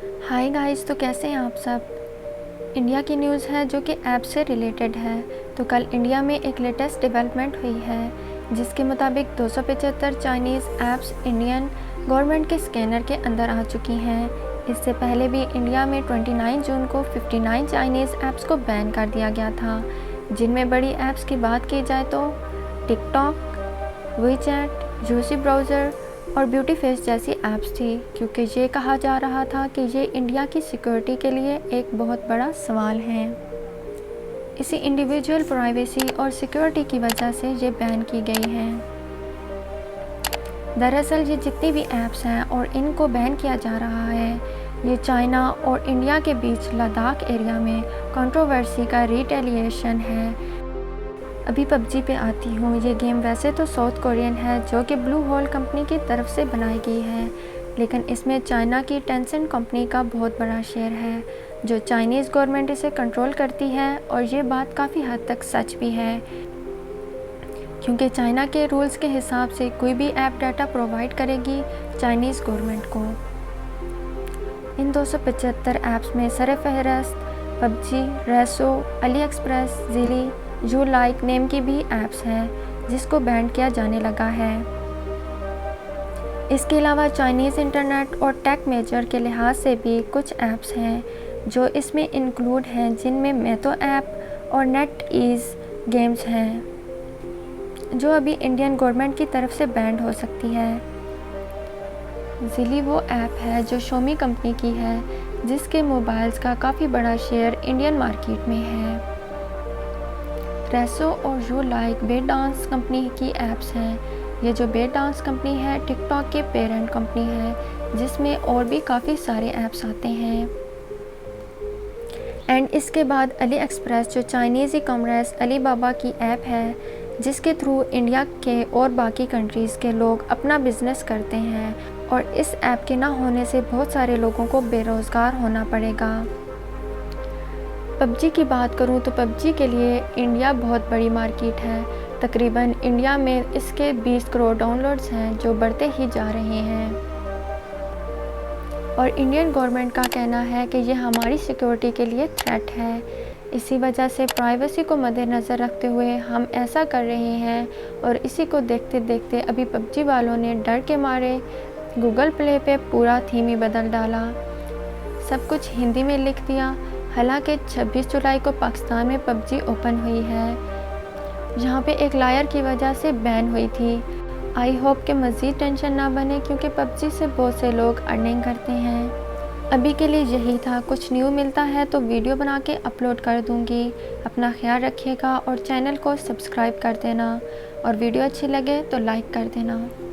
Hi guys, तो कैसे हैं आप सब। इंडिया की न्यूज़ है जो कि ऐप से रिलेटेड है। तो कल इंडिया में एक लेटेस्ट डेवलपमेंट हुई है जिसके मुताबिक 275 चाइनीज़ ऐप्स इंडियन गवर्नमेंट के स्कैनर के अंदर आ चुकी हैं। इससे पहले भी इंडिया में 29 जून को 59 चाइनीज़ ऐप्स को बैन कर दिया गया था, जिनमें बड़ी ऐप्स की बात की जाए तो टिकटॉक, वीचैट, जूसी ब्राउज़र और ब्यूटी फेस जैसी ऐप्स थी, क्योंकि ये कहा जा रहा था कि ये इंडिया की सिक्योरिटी के लिए एक बहुत बड़ा सवाल है। इसी इंडिविजुअल प्राइवेसी और सिक्योरिटी की वजह से ये बैन की गई हैं। दरअसल ये जितनी भी ऐप्स हैं और इनको बैन किया जा रहा है, ये चाइना और इंडिया के बीच लद्दाख एरिया में कंट्रोवर्सी का रिटेलिएशन है। अभी पबजी पे आती हूँ। ये गेम वैसे तो साउथ कोरियन है जो कि ब्लू होल कंपनी की तरफ से बनाई गई है, लेकिन इसमें चाइना की टेंसेंट कंपनी का बहुत बड़ा शेयर है, जो चाइनीज़ गवर्नमेंट इसे कंट्रोल करती है। और ये बात काफ़ी हद तक सच भी है, क्योंकि चाइना के रूल्स के हिसाब से कोई भी ऐप डाटा प्रोवाइड करेगी चाइनीज़ गवर्नमेंट को। इन 275 ऐप्स में सरफहरस्त PUBG, Resso, AliExpress, Zili, you like name की भी ऐप्स हैं जिसको बैन किया जाने लगा है। इसके अलावा चाइनीज़ इंटरनेट और टेक मेजर के लिहाज से भी कुछ ऐप्स हैं जो इसमें इंक्लूड हैं, जिनमें मेतो ऐप और नेट ईज़ गेम्स हैं, जो अभी इंडियन गवर्नमेंट की तरफ से बैंड हो सकती है। ज़िली वो ऐप है जो शोमी कंपनी की है, जिसके मोबाइल्स का काफ़ी बड़ा शेयर इंडियन मार्केट में है। रेसो और Ulike ByteDance company की ऐप्स हैं। ये जो बेट डांस कंपनी है टिकटॉक के पेरेंट कंपनी है, जिसमें और भी काफ़ी सारे ऐप्स आते हैं। एंड इसके बाद अली एक्सप्रेस, जो चाइनीज़ ई कॉमर्स अलीबाबा की ऐप है, जिसके थ्रू इंडिया के और बाकी कंट्रीज़ के लोग अपना बिजनेस करते हैं। और इस ऐप के ना होने से बहुत सारे लोगों को बेरोज़गार होना पड़ेगा। पबजी की बात करूं तो पबजी के लिए इंडिया बहुत बड़ी मार्केट है। तकरीबन इंडिया में इसके 20 करोड़ डाउनलोड्स हैं, जो बढ़ते ही जा रहे हैं। और इंडियन गवर्नमेंट का कहना है कि ये हमारी सिक्योरिटी के लिए थ्रेट है। इसी वजह से प्राइवेसी को मद्देनज़र रखते हुए हम ऐसा कर रहे हैं। और इसी को देखते देखते अभी पबजी वालों ने डर के मारे गूगल प्ले पे पूरा थीम ही बदल डाला, सब कुछ हिंदी में लिख दिया। हालांकि 26 जुलाई को पाकिस्तान में पबजी ओपन हुई है, जहां पे एक लायर की वजह से बैन हुई थी। आई होप कि मज़ीद टेंशन ना बने, क्योंकि पबजी से बहुत से लोग अर्निंग करते हैं। अभी के लिए यही था। कुछ न्यू मिलता है तो वीडियो बना के अपलोड कर दूंगी। अपना ख्याल रखिएगा और चैनल को सब्सक्राइब कर देना, और वीडियो अच्छी लगे तो लाइक कर देना।